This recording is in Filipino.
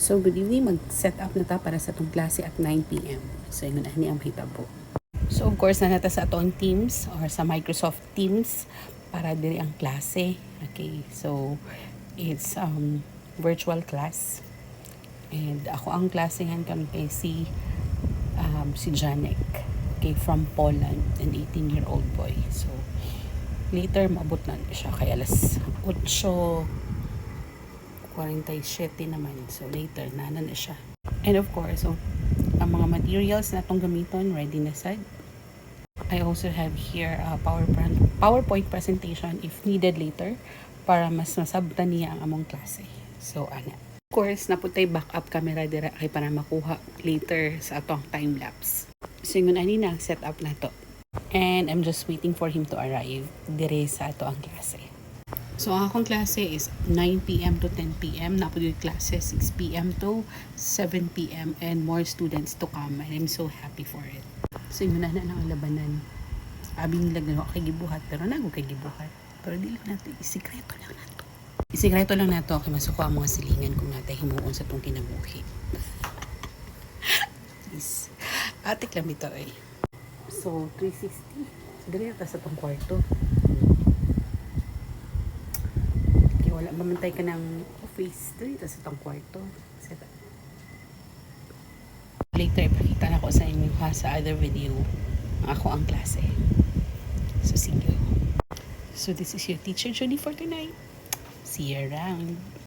So, good evening. Mag-set up na ta para sa itong klase at 9 p.m. So, yun na ang mahitabo. So, of course, na nata sa atong Teams or sa Microsoft Teams para diri ang klase. Okay, so, it's virtual class. And ako ang klasehan kami kay si Janek. Okay, from Poland, an 18-year-old boy. So, later, maabot na siya kay alas 8:47 naman. So, later, na siya. And of course, so, ang mga materials na itong gamiton, ready na sad. I also have here a PowerPoint presentation if needed later para mas masabtan niya ang among klase. So, ana. Of course, naputay backup camera dira kay para makuha later sa atong time-lapse. So, yun ani na, set up na to. And I'm just waiting for him to arrive dire sa ato ang klase. So, ang akong klase is 9 p.m. to 10 p.m. Napo yung klase 6 p.m. to 7 p.m. and more students to come. And I'm so happy for it. So, yun na ang labanan. Abing nilag na ako kay gibuhat, pero nago kay gibuhat. Pero di lang nato, isikreto lang nato. Isikreto lang nato kay masuko ang mga silingan kung natay himuon sa itong kinabuhi. Please. Atik lang ito eh. So, 360. Dali ata sa itong kwarto. Wala mamantay ka ng office dito sa itong kwarto. Later, ipakita na ko sa inyo ha, sa other video ako ang klase. So, see you. So, this is your teacher Judy for tonight. See you around.